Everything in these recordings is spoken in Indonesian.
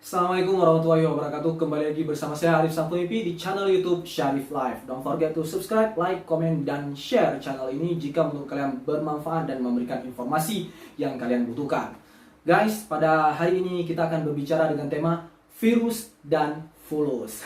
Assalamualaikum warahmatullahi wabarakatuh. Kembali lagi bersama saya Arif Sapunipi di channel YouTube Syarif Life. Don't forget to subscribe, like, comment, dan share channel ini jika menurut kalian bermanfaat dan memberikan informasi yang kalian butuhkan. Guys, pada hari ini kita akan berbicara dengan tema virus dan fulus.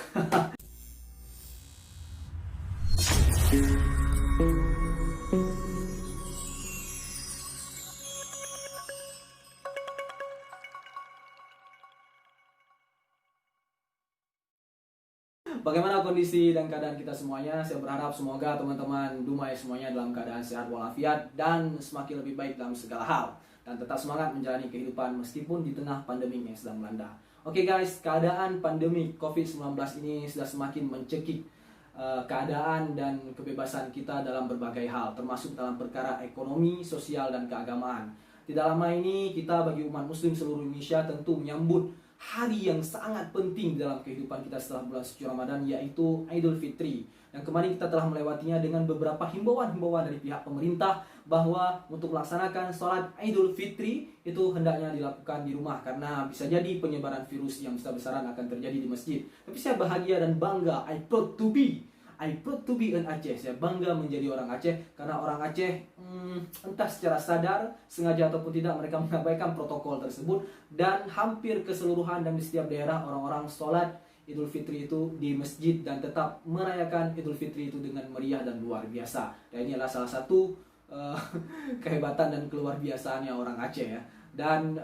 Bagaimana kondisi dan keadaan kita semuanya? Saya berharap semoga teman-teman Dumai semuanya dalam keadaan sehat walafiat dan semakin lebih baik dalam segala hal. Dan tetap semangat menjalani kehidupan meskipun di tengah pandemi yang sedang melanda. Oke guys, keadaan pandemi COVID-19 ini sudah semakin mencekik keadaan dan kebebasan kita dalam berbagai hal, termasuk dalam perkara ekonomi, sosial, dan keagamaan. Tidak lama ini kita bagi umat muslim seluruh Indonesia tentu menyambut hari yang sangat penting dalam kehidupan kita setelah bulan suci Ramadan, yaitu Idul Fitri. Yang kemarin kita telah melewatinya dengan beberapa himbauan-himbauan dari pihak pemerintah bahwa untuk melaksanakan sholat Idul Fitri itu hendaknya dilakukan di rumah karena bisa jadi penyebaran virus yang besar-besaran akan terjadi di masjid. Tapi saya bahagia dan bangga, I proud to be an Aceh. Saya bangga menjadi orang Aceh karena orang Aceh entah secara sadar, sengaja ataupun tidak, mereka mengabaikan protokol tersebut dan hampir keseluruhan dan di setiap daerah orang-orang sholat Idul Fitri itu di masjid dan tetap merayakan Idul Fitri itu dengan meriah dan luar biasa. Dan ini adalah salah satu kehebatan dan keluar biasaannya orang Aceh ya. Dan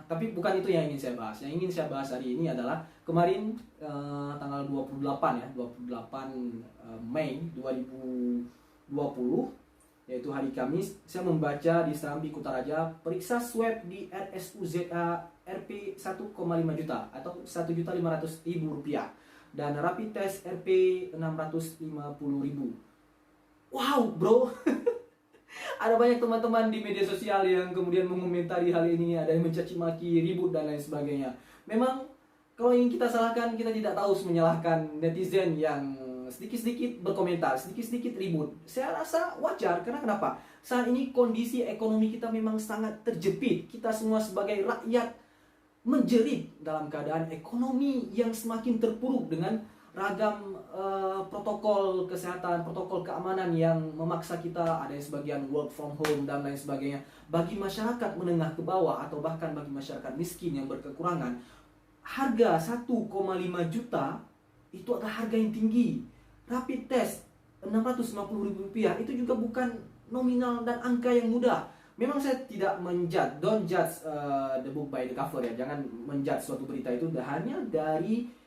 tapi bukan itu yang ingin saya bahas. Yang ingin saya bahas hari ini adalah kemarin tanggal 28 ya, 28 Mei 2020, yaitu hari Kamis, saya membaca di Serambi Kutaraja periksa swab di RSUZA Rp 1,5 juta atau Rp1.500.000 dan rapid test Rp 650.000. Wow bro. Ada banyak teman-teman di media sosial yang kemudian mengomentari hal ini, ada yang mencaci maki, ribut dan lain sebagainya. Memang kalau ingin kita salahkan, kita tidak tahu menyalahkan netizen yang sedikit-sedikit berkomentar, sedikit-sedikit ribut. Saya rasa wajar, karena kenapa? Saat ini kondisi ekonomi kita memang sangat terjepit. Kita semua sebagai rakyat menjerit dalam keadaan ekonomi yang semakin terpuruk dengan ragam protokol kesehatan, protokol keamanan yang memaksa kita, ada yang sebagian work from home dan lain sebagainya. Bagi masyarakat menengah ke bawah atau bahkan bagi masyarakat miskin yang berkekurangan, harga 1,5 juta itu adalah harga yang tinggi. Rapid test Rp650.000 itu juga bukan nominal dan angka yang mudah. Memang saya tidak menjudge, don't judge the book by the cover ya. Jangan menjudge suatu berita itu hanya dari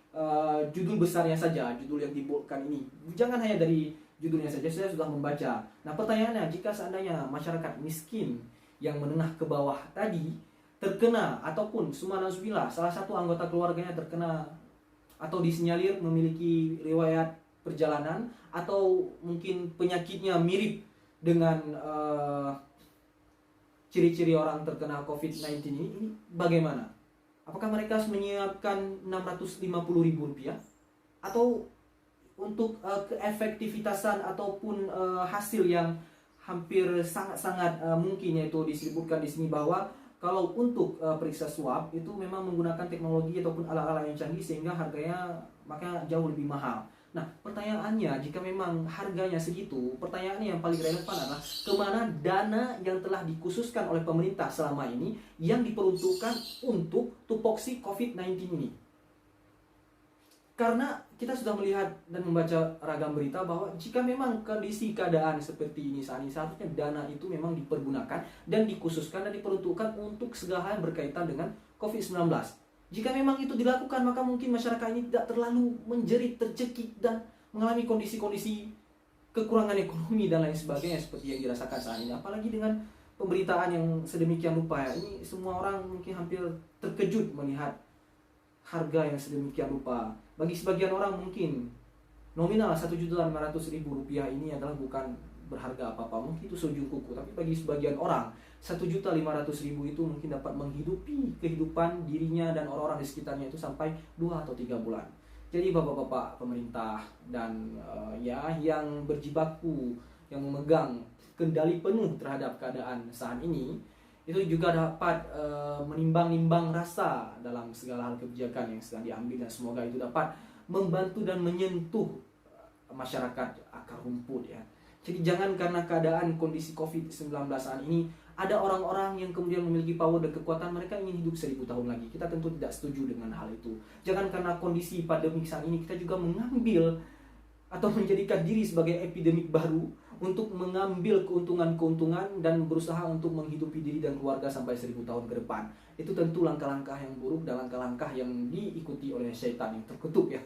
judul besarnya saja, judul yang dibolkan ini. Jangan hanya dari judulnya saja, saya sudah membaca. Nah pertanyaannya, jika seandainya masyarakat miskin yang menengah ke bawah tadi terkena, ataupun subhanallah salah satu anggota keluarganya terkena atau disinyalir memiliki riwayat perjalanan atau mungkin penyakitnya mirip dengan ciri-ciri orang terkena COVID-19 ini bagaimana? Apakah mereka harus menyiapkan Rp650.000 atau untuk keefektivitasan ataupun hasil yang hampir sangat-sangat mungkin, yaitu disebutkan di sini bahwa kalau untuk periksa swab itu memang menggunakan teknologi ataupun alat-alat yang canggih sehingga harganya maka jauh lebih mahal. Nah pertanyaannya, jika memang harganya segitu, pertanyaannya yang paling relevan adalah kemana dana yang telah dikhususkan oleh pemerintah selama ini yang diperuntukkan untuk tupoksi COVID-19 ini. Karena kita sudah melihat dan membaca ragam berita bahwa jika memang kondisi keadaan seperti ini saat ini, seharusnya dana itu memang dipergunakan dan dikhususkan dan diperuntukkan untuk segala hal yang berkaitan dengan COVID-19. Jika memang itu dilakukan, maka mungkin masyarakat ini tidak terlalu menjerit, tercekik, dan mengalami kondisi-kondisi kekurangan ekonomi dan lain sebagainya seperti yang dirasakan saat ini. Apalagi dengan pemberitaan yang sedemikian rupa ya. Ini semua orang mungkin hampir terkejut melihat harga yang sedemikian rupa. Bagi sebagian orang mungkin nominal Rp1.500.000 ini adalah bukan berharga apa-apa, mungkin itu seujung kuku. Tapi bagi sebagian orang Rp1.500.000 itu mungkin dapat menghidupi kehidupan dirinya dan orang-orang di sekitarnya itu sampai 2 atau 3 bulan. Jadi bapak-bapak pemerintah dan yang berjibaku, yang memegang kendali penuh terhadap keadaan saat ini, itu juga dapat menimbang-nimbang rasa dalam segala hal kebijakan yang sedang diambil, dan semoga itu dapat membantu dan menyentuh masyarakat akar rumput ya. Jadi jangan karena keadaan kondisi COVID-19 saat ini ada orang-orang yang kemudian memiliki power dan kekuatan, mereka ingin hidup 1000 tahun lagi. Kita tentu tidak setuju dengan hal itu. Jangan karena kondisi pandemi saat ini kita juga mengambil atau menjadikan diri sebagai epidemik baru untuk mengambil keuntungan-keuntungan dan berusaha untuk menghidupi diri dan keluarga sampai 1000 tahun ke depan. Itu tentu langkah-langkah yang buruk dan langkah-langkah yang diikuti oleh syaitan yang terkutuk ya.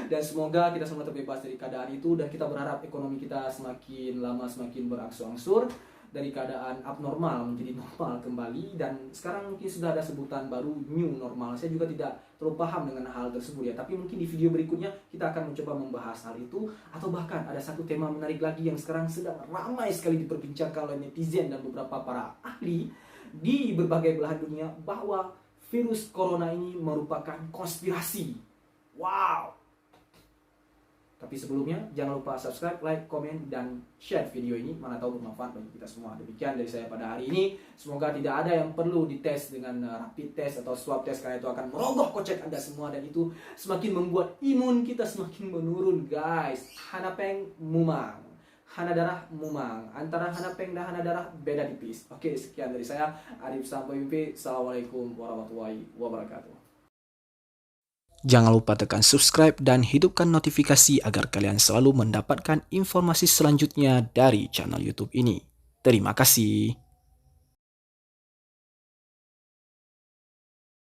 Dan semoga kita semua terbebas dari keadaan itu, dan kita berharap ekonomi kita semakin lama semakin berangsur-angsur dari keadaan abnormal menjadi normal kembali. Dan sekarang mungkin sudah ada sebutan baru, new normal. Saya juga tidak terlalu paham dengan hal tersebut ya, tapi mungkin di video berikutnya kita akan mencoba membahas hal itu. Atau bahkan ada satu tema menarik lagi yang sekarang sedang ramai sekali diperbincangkan oleh netizen dan beberapa para ahli di berbagai belahan dunia, bahwa virus corona ini merupakan konspirasi. Wow. Tapi sebelumnya, jangan lupa subscribe, like, komen, dan share video ini. Mana tahu bermanfaat bagi kita semua. Demikian dari saya pada hari ini. Semoga tidak ada yang perlu dites dengan rapid test atau swab test, karena itu akan merogoh kocek Anda semua. Dan itu semakin membuat imun kita semakin menurun, guys. Hanapeng mumang. Hana darah mumang. Antara hanapeng dan hana darah beda tipis. Oke, sekian dari saya. Arif sampai mimpi. Assalamualaikum warahmatullahi wabarakatuh. Jangan lupa tekan subscribe dan hidupkan notifikasi agar kalian selalu mendapatkan informasi selanjutnya dari channel YouTube ini. Terima kasih.